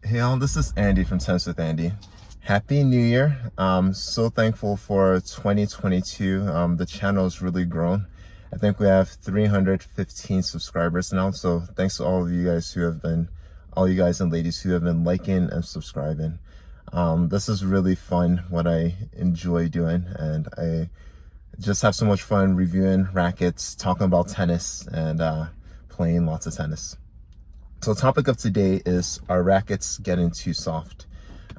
Hey all, this is Andy from Tennis with Andy. Happy New Year. So thankful for 2022. The channel has really grown. I think we have 315 subscribers now. So thanks to all of you guys all you guys and ladies who have been liking and subscribing. This is really fun, what I enjoy doing. And I just have so much fun reviewing rackets, talking about tennis, and playing lots of tennis. So the topic of today is, are rackets getting too soft?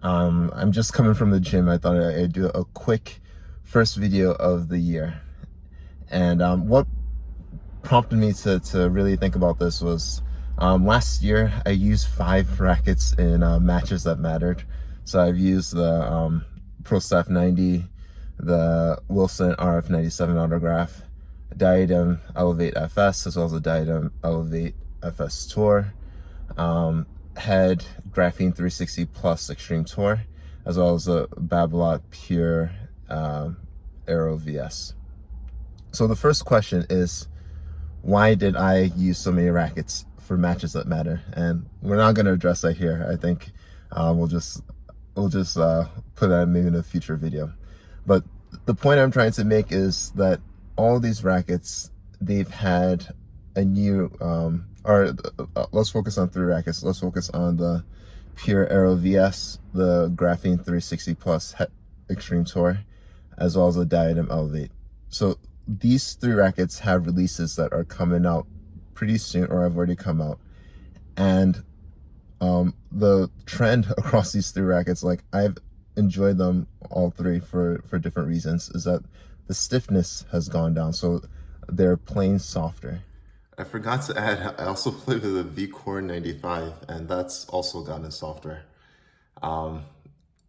I'm just coming from the gym. I thought I'd do a quick first video of the year. And what prompted me to really think about this was last year I used 5 rackets in matches that mattered. So I've used the Pro Staff 90, the Wilson RF97 Autograph, Diadem Elevate FS, as well as the Diadem Elevate FS Tour. Had Graphene 360 Plus Extreme Tour, as well as a Babolat Pure Aero VS. So the first question is, why did I use so many rackets for matches that matter? And we're not going to address that here. I think we'll just put that maybe in a future video. But the point I'm trying to make is that all these rackets, they've had a new let's focus on 3 rackets. Let's focus on the Pure Aero VS, the Graphene 360 Plus Extreme Tour, as well as the Diadem Elevate. So these 3 rackets have releases that are coming out pretty soon, or have already come out. And the trend across these 3 rackets, like, I've enjoyed them all 3 for different reasons, is that the stiffness has gone down, so they're playing softer. I forgot to add, I also played with the V-Core 95, and that's also gotten softer.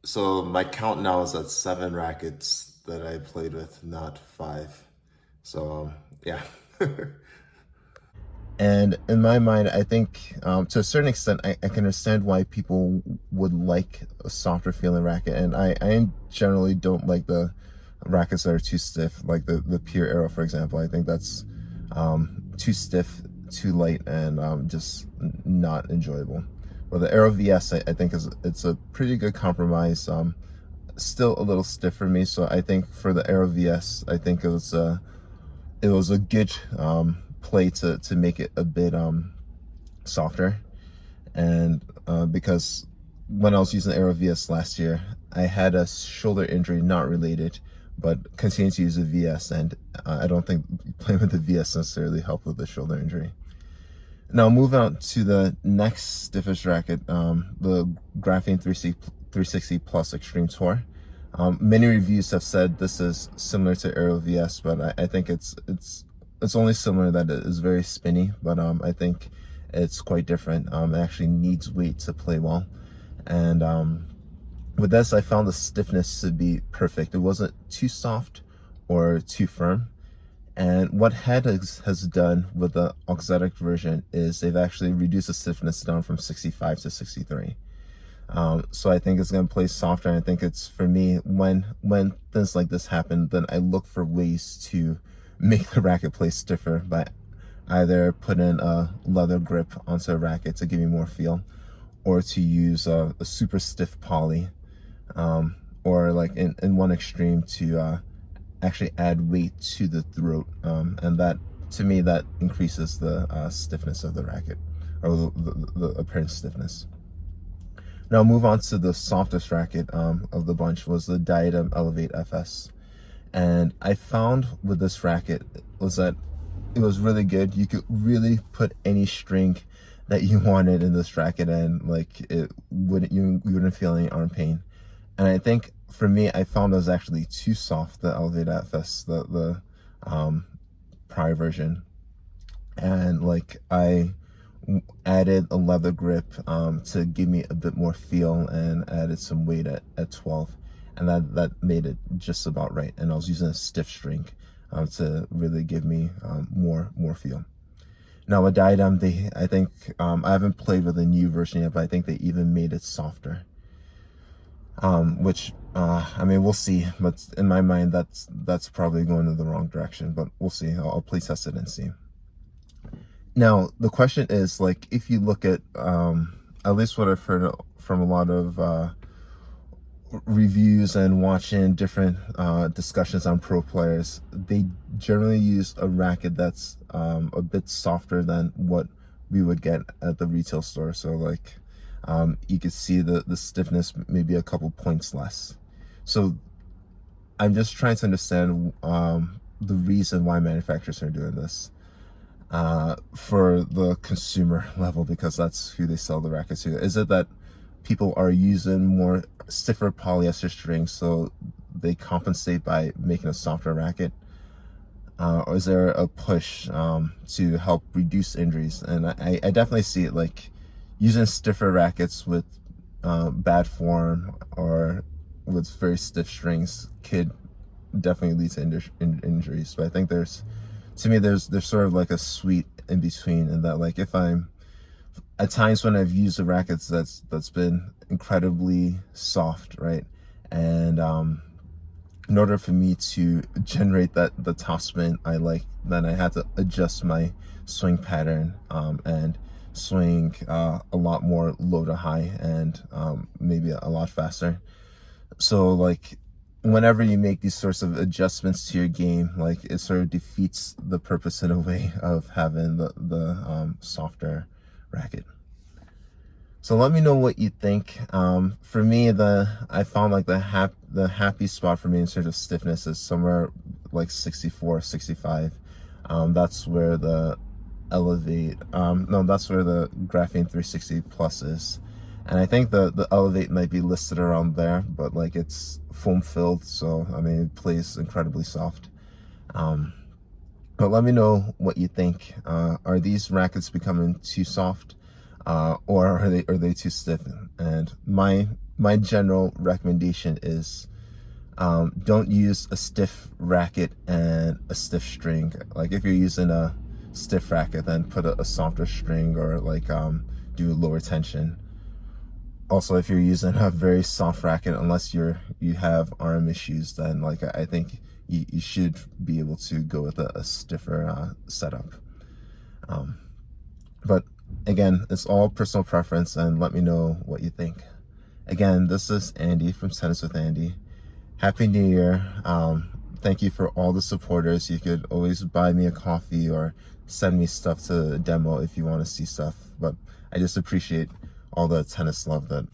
So my count now is at 7 rackets that I played with, not 5. So yeah. And in my mind, I think to a certain extent, I can understand why people would like a softer feeling racket. And I generally don't like the rackets that are too stiff, like the Pure Aero, for example. I think that's too stiff, too light, and just not enjoyable. But the Aero VS, I think it's a pretty good compromise. Still a little stiff for me, so I think for the Aero VS, I think it was a good play to make it a bit softer. And because when I was using the Aero VS last year, I had a shoulder injury, not related, but continued to use the VS, and I don't think playing with the VS necessarily helped with the shoulder injury. Now moving on to the next stiffest racket, the Graphene 360 Plus Extreme Tour. Many reviews have said this is similar to Aero VS, but I think it's only similar that it is very spinny, but I think it's quite different. It actually needs weight to play well. And with this, I found the stiffness to be perfect. It wasn't too soft or too firm. And what Head has done with the auxiliary version is they've actually reduced the stiffness down from 65 to 63. So I think it's going to play softer. And I think it's, for me, when things like this happen, then I look for ways to make the racket play stiffer by either putting a leather grip onto a racket to give me more feel, or to use a super stiff poly, or like in one extreme to actually add weight to the throat, and that, to me, that increases the stiffness of the racket, or the apparent stiffness. Now move on to the softest racket of the bunch, was the Diadem Elevate FS. And I found with this racket was that it was really good. You could really put any string that you wanted in this racket, and like you wouldn't feel any arm pain. And I think for me, I found it was actually too soft, the Elevate FS, the prior version. And like I added a leather grip to give me a bit more feel, and added some weight at 12. And that made it just about right. And I was using a stiff string to really give me more feel. Now with Diadem, I think I haven't played with a new version yet, but I think they even made it softer. Which I mean, we'll see. But in my mind, that's probably going in the wrong direction. But we'll see. I'll play test it and see. Now the question is, like, if you look at at least what I've heard from a lot of reviews and watching different discussions on pro players, they generally use a racket that's a bit softer than what we would get at the retail store. So like you could see the stiffness maybe a couple points less. So I'm just trying to understand the reason why manufacturers are doing this for the consumer level, because that's who they sell the rackets to. Is it that people are using more stiffer polyester strings so they compensate by making a softer racket? Or is there a push to help reduce injuries? And I definitely see it, like using stiffer rackets with bad form or with very stiff strings could definitely lead to injuries. But I think there's sort of like a sweet in between, in that like if I'm at times when I've used the rackets that's been incredibly soft, right? And in order for me to generate the topspin I like, then I had to adjust my swing pattern and swing a lot more low to high and maybe a lot faster. So like whenever you make these sorts of adjustments to your game, like it sort of defeats the purpose in a way of having the softer racket. So let me know what you think. For me, I found like the happy spot for me in terms of stiffness is somewhere like 64, 65. That's where the Elevate, no, that's where the Graphene 360 Plus is. And I think the Elevate might be listed around there, but like it's foam filled, so I mean it plays incredibly soft. But let me know what you think. Are these rackets becoming too soft, or are they too stiff? And my general recommendation is don't use a stiff racket and a stiff string. Like if you're using a stiff racket, then put a softer string, or like do lower tension. Also, if you're using a very soft racket, unless you have arm issues, then like I think you should be able to go with a stiffer setup. But again, it's all personal preference, and let me know what you think. Again, this is Andy from Tennis with Andy. Happy New Year. Thank you for all the supporters. You could always buy me a coffee or send me stuff to demo if you want to see stuff. But I just appreciate all the tennis love that